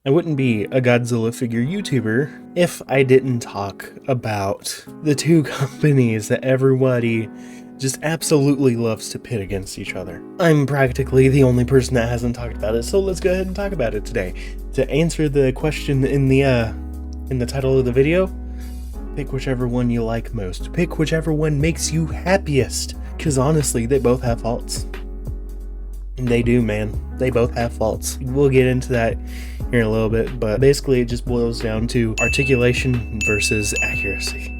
I wouldn't be a Godzilla figure YouTuber if I didn't talk about the two companies that everybody just absolutely loves to pit against each other. I'm practically the only person that hasn't talked about it, so let's go ahead and talk about it today. To answer the question in the title of the video, pick whichever one you like most. Pick whichever one makes you happiest, because honestly, they both have faults. And they do, man. They both have faults. We'll get into that here in a little bit, but basically it just boils down to articulation versus accuracy.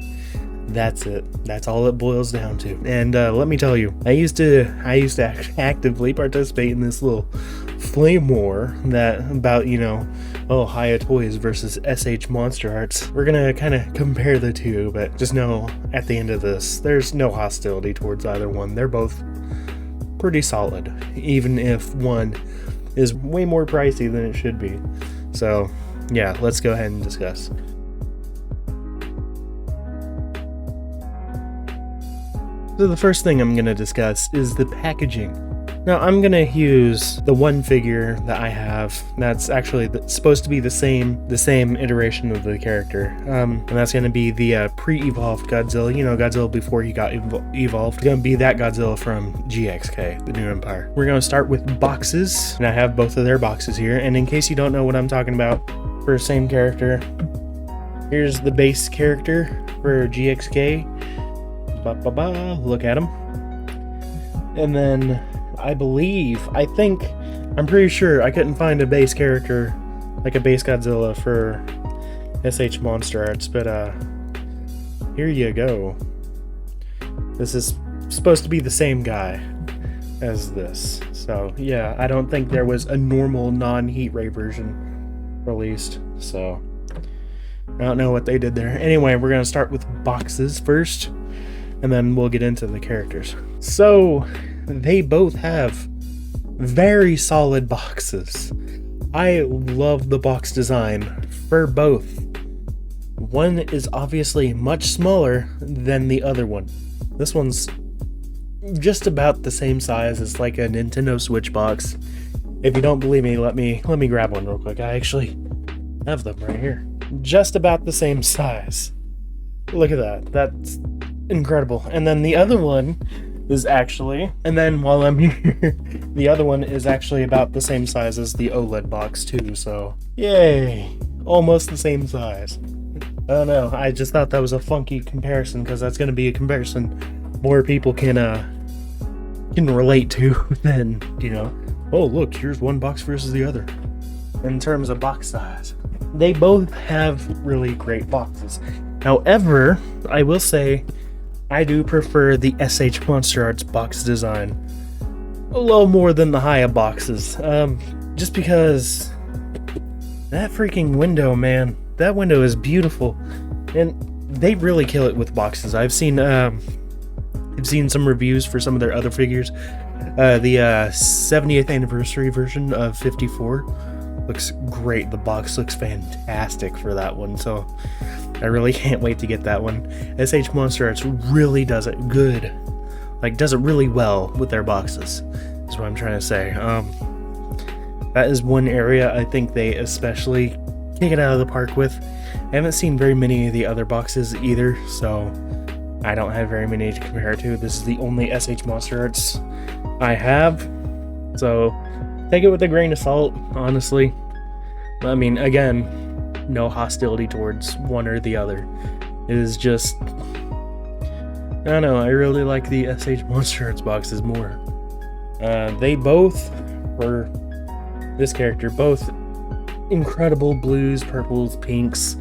That's it. That's all it boils down to. And let me tell you, I used to actively participate in this little flame war that about, Hiya Toys versus MonsterArts. We're gonna kind of compare the two, but just know at the end of this, there's no hostility towards either one. They're both pretty solid, even if one is way more pricey than it should be. So yeah, let's go ahead and discuss. So the first thing I'm going to discuss is the packaging. Now I'm going to use the one figure that I have that's actually supposed to be the same iteration of the character, and that's going to be the pre-evolved Godzilla. Godzilla before he got evolved. It's going to be that Godzilla from GXK, the New Empire. We're going to start with boxes, and I have both of their boxes here, and in case you don't know what I'm talking about for same character, here's the base character for GXK. Look at him. And then I'm pretty sure I couldn't find a base character, like a base Godzilla for MonsterArts, but here you go. This is supposed to be the same guy as this. So yeah, I don't think there was a normal non-heat ray version released, so I don't know what they did there. Anyway, we're gonna start with boxes first, and then we'll get into the characters. So they both have very solid boxes. I love the box design for both. One is obviously much smaller than the other one. This one's just about the same size as like a Nintendo Switch box. If you don't believe me, let me grab one real quick. I actually have them right here. Just about the same size. Look at that. That's incredible. And then the other one is actually, and then while I'm here, the other one is actually about the same size as the OLED box too, so yay, almost the same size. I don't know, I just thought that was a funky comparison, because that's going to be a comparison more people can relate to than, oh look, here's one box versus the other. In terms of box size, they both have really great boxes. However, I will say I do prefer the MonsterArts box design a little more than the Hiya boxes. Just because that freaking window, man, that window is beautiful, and they really kill it with boxes. I've seen some reviews for some of their other figures. The 70th anniversary version of 54 looks great. The box looks fantastic for that one, so I really can't wait to get that one. MonsterArts really does it good. Like, does it really well with their boxes, is what I'm trying to say. That is one area I think they especially kick it out of the park with. I haven't seen very many of the other boxes either, so I don't have very many to compare to. This is the only MonsterArts I have, so take it with a grain of salt, honestly. I mean, again, no hostility towards one or the other. It is just, I don't know, I really like the MonsterArts boxes more. They both, for this character, both incredible blues, purples, pinks,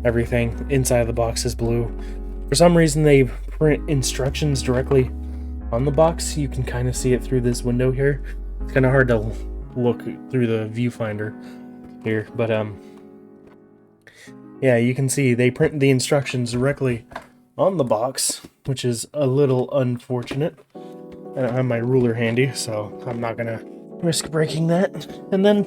everything inside of the box is blue. For some reason they print instructions directly on the box. You can kind of see it through this window here. It's kind of hard to look through the viewfinder here, but yeah, you can see they print the instructions directly on the box, which is a little unfortunate. I don't have my ruler handy, so I'm not gonna risk breaking that. And then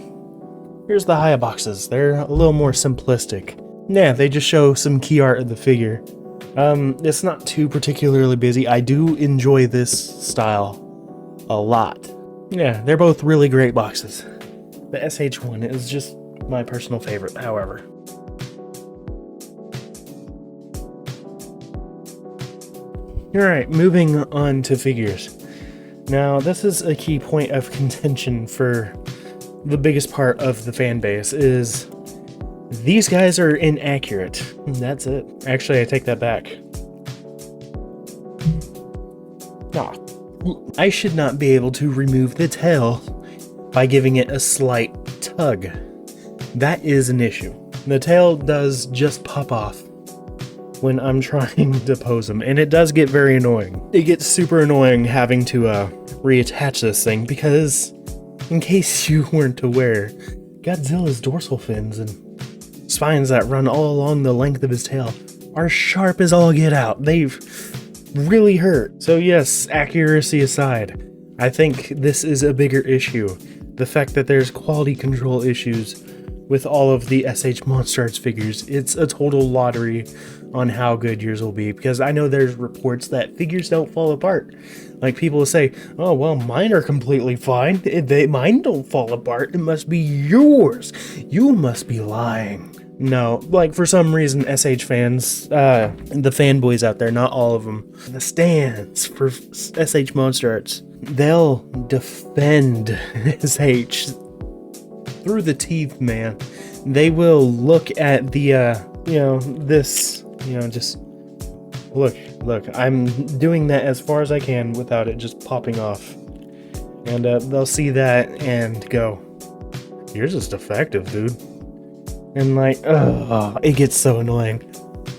here's the Hiya boxes. They're a little more simplistic. Yeah, they just show some key art of the figure. It's not too particularly busy. I do enjoy this style a lot. Yeah, they're both really great boxes. The SH one is just my personal favorite, however. Alright, moving on to figures. Now, this is a key point of contention for the biggest part of the fan base, is these guys are inaccurate. That's it. Actually, I take that back. Ah, I should not be able to remove the tail by giving it a slight tug. That is an issue. The tail does just pop off when I'm trying to pose them, and it does get very annoying. It gets super annoying having to reattach this thing, because in case you weren't aware, Godzilla's dorsal fins and spines that run all along the length of his tail are sharp as all get out. They've really hurt. So yes, accuracy aside, I think this is a bigger issue. The fact that there's quality control issues with all of the SH MonsterArts figures. It's a total lottery on how good yours will be, because I know there's reports that figures don't fall apart. Like, people will say, oh, well, mine are completely fine. Mine don't fall apart. It must be yours. You must be lying. No, like, for some reason, SH fans, the fanboys out there, not all of them, the stands for SH MonsterArts, they'll defend SH through the teeth, man. They will look at the, just look, I'm doing that as far as I can without it just popping off. And they'll see that and go, yours is defective, dude. And like, it gets so annoying.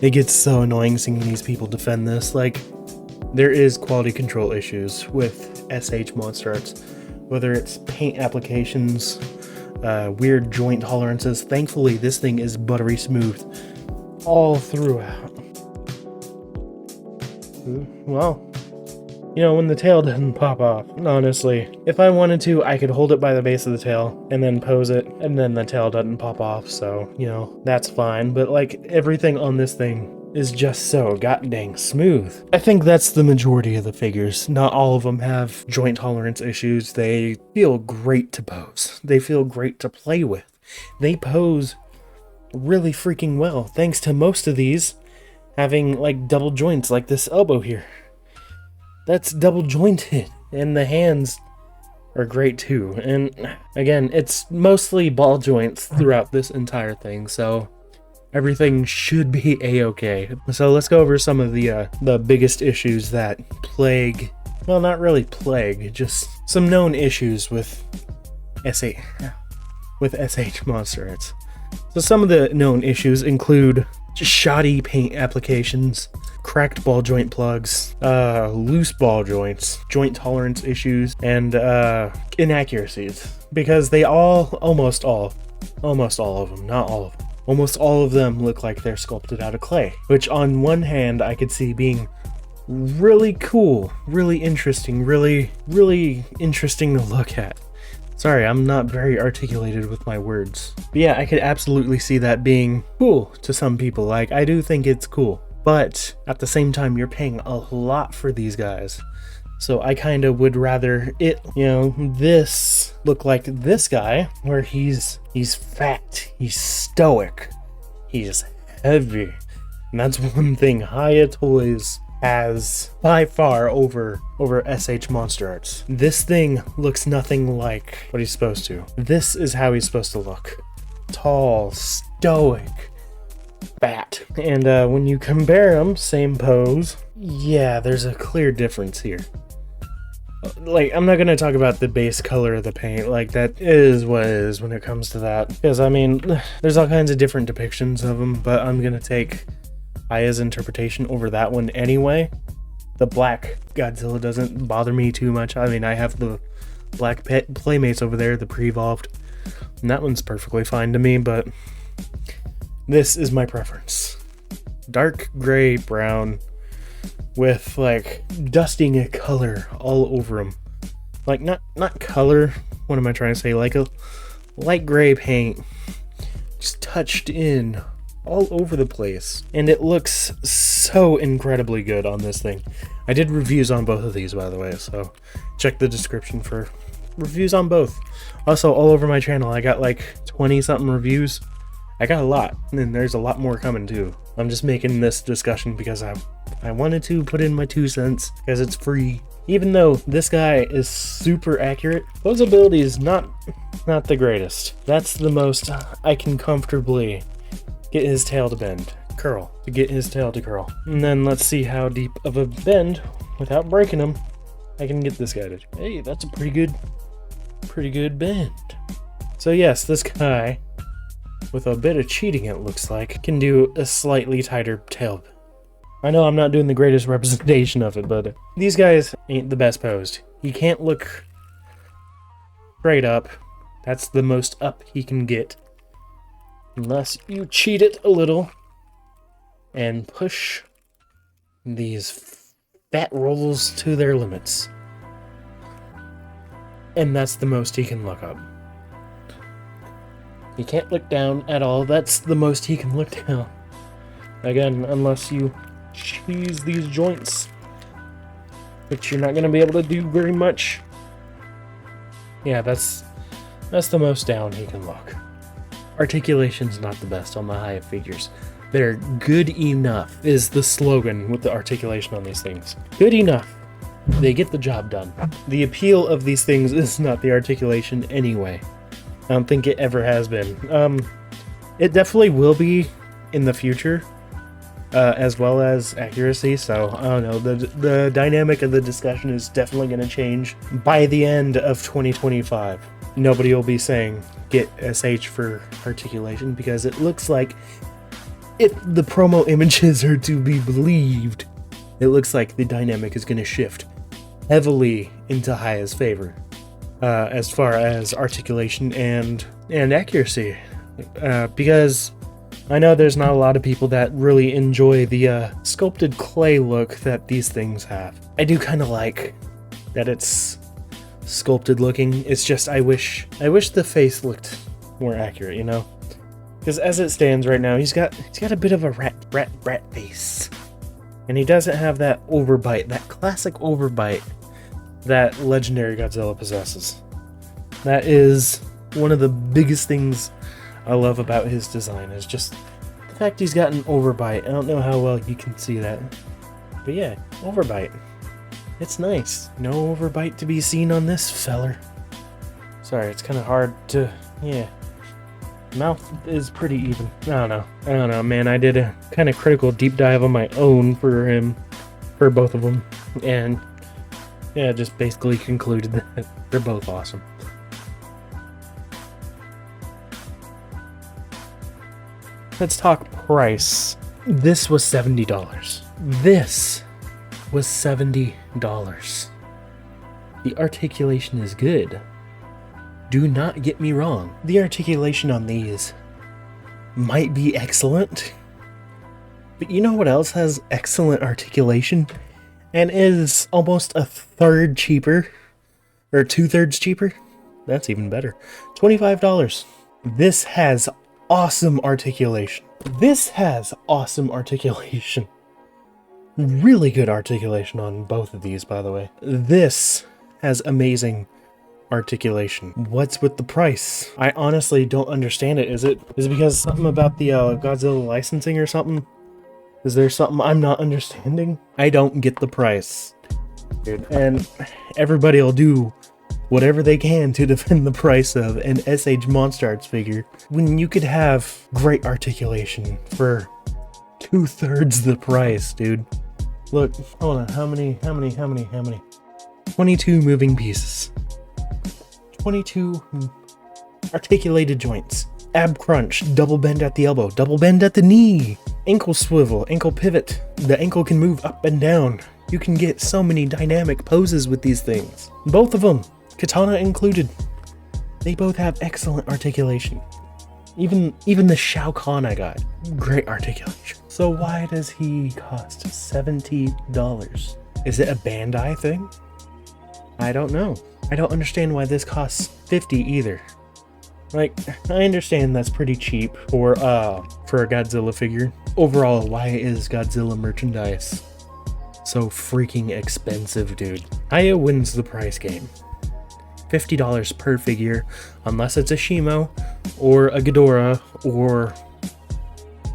It gets so annoying seeing these people defend this. Like, there is quality control issues with SH MonsterArts, whether it's paint applications, weird joint tolerances. Thankfully, this thing is buttery smooth all throughout. Well, when the tail doesn't pop off, honestly, if I wanted to, I could hold it by the base of the tail and then pose it, and then the tail doesn't pop off, so, that's fine. But, like, everything on this thing is just so goddamn smooth. I think that's the majority of the figures. Not all of them have joint tolerance issues. They feel great to pose. They feel great to play with. They pose really freaking well, thanks to most of these having, like, double joints, like this elbow here. That's double jointed, and the hands are great too. And again, it's mostly ball joints throughout this entire thing, so everything should be a-okay. So let's go over some of the biggest issues that plague, well, not really plague, just some known issues with SH MonsterArts. So some of the known issues include just shoddy paint applications, cracked ball joint plugs, loose ball joints, joint tolerance issues, and inaccuracies. Because they almost all of them, not all of them, almost all of them look like they're sculpted out of clay. Which on one hand I could see being really cool, really interesting, really interesting to look at. Sorry, I'm not very articulated with my words. But yeah, I could absolutely see that being cool to some people. Like, I do think it's cool. But at the same time, you're paying a lot for these guys. So I kind of would rather it, this look like this guy, where he's fat, he's stoic, he's heavy. And that's one thing Hiya Toys has by far over SH MonsterArts. This thing looks nothing like what he's supposed to. This is how he's supposed to look. Tall, stoic, fat. And when you compare them, same pose, yeah, there's a clear difference here. Like, I'm not going to talk about the base color of the paint. Like, that is what it is when it comes to that. Because, I mean, there's all kinds of different depictions of them, but I'm going to take Hiya's interpretation over that one anyway. The black Godzilla doesn't bother me too much. I mean, I have the black Playmates over there, the pre-evolved, and that one's perfectly fine to me, but this is my preference. Dark gray brown with, like, dusting a color all over them. Like, not color, what am I trying to say? Like a light gray paint just touched in all over the place, and it looks so incredibly good on this thing. I did reviews on both of these, by the way, so check the description for reviews on both. Also, all over my channel, I got like 20 something reviews. I got a lot, and there's a lot more coming too. I'm just making this discussion because I wanted to put in my 2 cents because it's free. Even though this guy is super accurate, those abilities not the greatest. That's the most I can comfortably get his tail to bend. Curl. To get his tail to curl. And then let's see how deep of a bend, without breaking him, I can get this guy to. Hey, that's a pretty good bend. So yes, this guy, with a bit of cheating it looks like, can do a slightly tighter tail. I know I'm not doing the greatest representation of it, but these guys ain't the best posed. He can't look straight up. That's the most up he can get. Unless you cheat it a little and push these fat rolls to their limits. And that's the most he can look up. He can't look down at all. That's the most he can look down. Again, unless you cheese these joints, which you're not going to be able to do very much. Yeah, that's the most down he can look. Articulation's not the best on the Hiya figures. They're good enough is the slogan with the articulation on these things. Good enough. They get the job done. The appeal of these things is not the articulation anyway. I don't think it ever has been. It definitely will be in the future, as well as accuracy, so I don't know, the dynamic of the discussion is definitely going to change by the end of 2025. Nobody will be saying get SH for articulation, because it looks like, if the promo images are to be believed, it looks like the dynamic is going to shift heavily into Hiya's favor, as far as articulation and accuracy, because I know there's not a lot of people that really enjoy the sculpted clay look that these things have. I do kind of like that it's sculpted looking. It's just I wish the face looked more accurate, you know? Because as it stands right now, he's got a bit of a rat face, and he doesn't have that overbite, that classic overbite that legendary Godzilla possesses. That is one of the biggest things I love about his design, is just the fact he's got an overbite. I don't know how well you can see that, but yeah, overbite. It's nice. No overbite to be seen on this feller. Sorry, it's kind of hard to, yeah. Mouth is pretty even. I don't know, man. I did a kind of critical deep dive on my own for both of them, and yeah, just basically concluded that they're both awesome. Let's talk price. This was $70. This was $70. The articulation is good. Do not get me wrong. The articulation on these might be excellent, but you know what else has excellent articulation and is almost a third cheaper, or 2/3 cheaper? That's even better. $25. This has awesome articulation. This has awesome articulation. Really good articulation on both of these, by the way. This has amazing articulation. What's with the price? I honestly don't understand it. Is it because something about the Godzilla licensing or something? Is there something I'm not understanding? I don't get the price, dude. And everybody will do whatever they can to defend the price of an SH MonsterArts figure when you could have great articulation for 2/3 the price, dude. Look, hold on, how many? 22 moving pieces. 22 articulated joints. Ab crunch, double bend at the elbow, double bend at the knee. Ankle swivel, ankle pivot. The ankle can move up and down. You can get so many dynamic poses with these things. Both of them, katana included. They both have excellent articulation. Even the Shao Kahn I got, great articulation. So why does he cost $70? Is it a Bandai thing? I don't know. I don't understand why this costs $50 either. Like, I understand that's pretty cheap for a Godzilla figure. Overall, why is Godzilla merchandise so freaking expensive, dude? Hiya wins the price game. $50 per figure, unless it's a Shimo or a Ghidorah or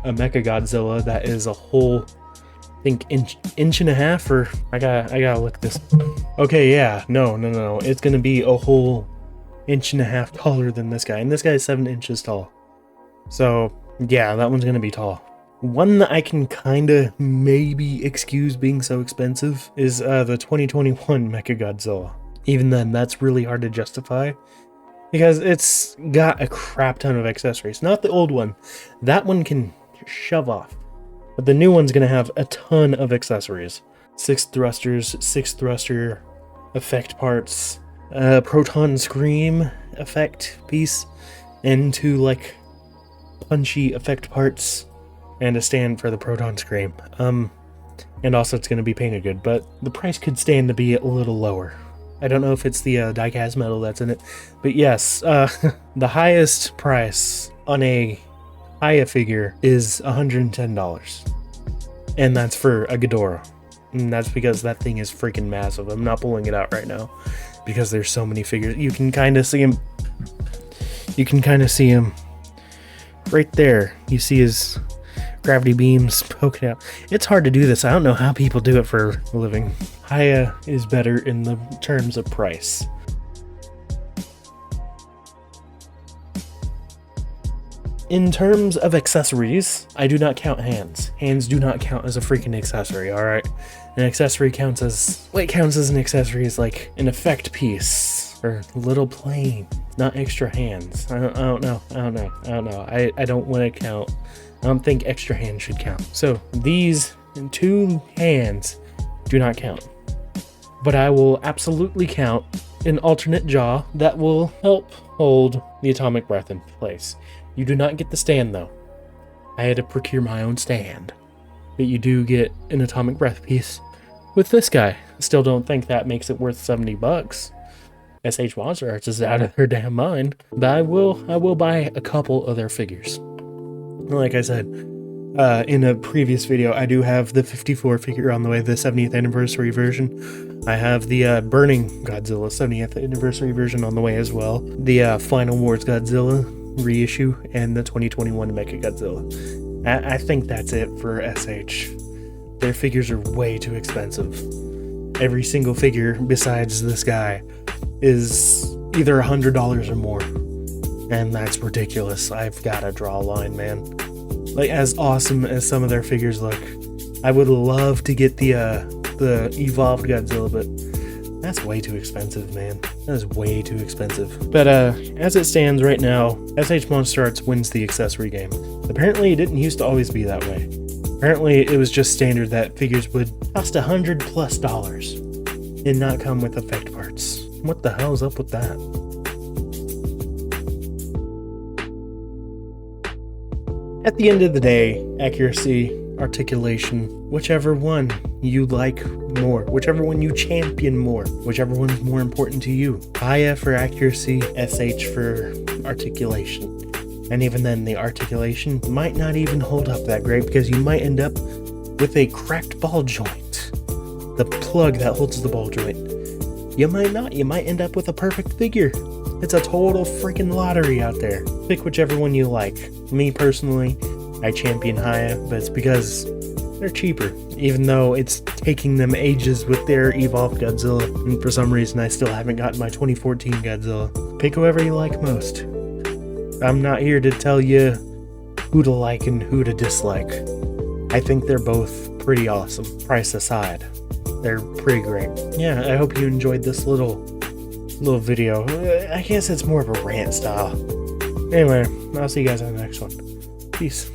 a Mecha Godzilla that is a whole, I think, inch and a half, or I gotta look this. Okay, yeah, no, it's gonna be a whole inch and a half taller than this guy, and this guy is 7 inches tall. So yeah, that one's gonna be tall. One that I can kinda maybe excuse being so expensive is the 2021 Mecha Godzilla. Even then, that's really hard to justify because it's got a crap ton of accessories. Not the old one. That one can shove off. But the new one's gonna have a ton of accessories. 6 thrusters, 6 thruster effect parts, proton scream effect piece, and 2 like punchy effect parts, and a stand for the proton scream. And also it's gonna be painted good, but the price could stand to be a little lower. I don't know if it's the die-cast metal that's in it, but yes, the highest price on a Hiya figure is $110, and that's for a Ghidorah, and that's because that thing is freaking massive. I'm not pulling it out right now because there's so many figures. You can kind of see him. You can kind of see him right there. You see his gravity beams poking out. It's hard to do this. I don't know how people do it for a living. Hiya is better in the terms of price. In terms of accessories, I do not count hands. Hands do not count as a freaking accessory, alright? An accessory counts as... what counts as an accessory is like an effect piece, or little plane, not extra hands. I don't know. I don't want to count. I don't think extra hands should count. So these 2 hands do not count. But I will absolutely count an alternate jaw that will help hold the atomic breath in place. You do not get the stand though. I had to procure my own stand. But you do get an atomic breath piece with this guy. Still don't think that makes it worth $70. SH MonsterArts is out of their damn mind. But I will buy a couple of their figures. Like I said, in a previous video, I do have the 54 figure on the way, the 70th anniversary version. I have the Burning Godzilla 70th anniversary version on the way as well. The Final Wars Godzilla reissue, and the 2021 Mecha Godzilla. I think that's it for SH. Their figures are way too expensive. Every single figure besides this guy is either $100 or more. And that's ridiculous. I've gotta draw a line, man. Like, as awesome as some of their figures look, I would love to get the evolved Godzilla, but that's way too expensive, man. That is way too expensive. But as it stands right now, SH MonsterArts wins the accessory game. Apparently it didn't used to always be that way. Apparently it was just standard that figures would cost $100+ and not come with effect parts. What the hell's up with that? At the end of the day, accuracy, articulation, whichever one you like more, whichever one you champion more, whichever one's more important to you. Hiya for accuracy, SH for articulation. And even then, the articulation might not even hold up that great because you might end up with a cracked ball joint. The plug that holds the ball joint. You might not. You might end up with a perfect figure. It's a total freaking lottery out there. Pick whichever one you like. Me personally, I champion Hiya, but it's because they're cheaper. Even though it's taking them ages with their evolved Godzilla, and for some reason I still haven't gotten my 2014 Godzilla. Pick whoever you like most. I'm not here to tell you who to like and who to dislike. I think they're both pretty awesome, price aside. They're pretty great. Yeah, I hope you enjoyed this little video. I guess it's more of a rant style. Anyway, I'll see you guys in the next one. Peace.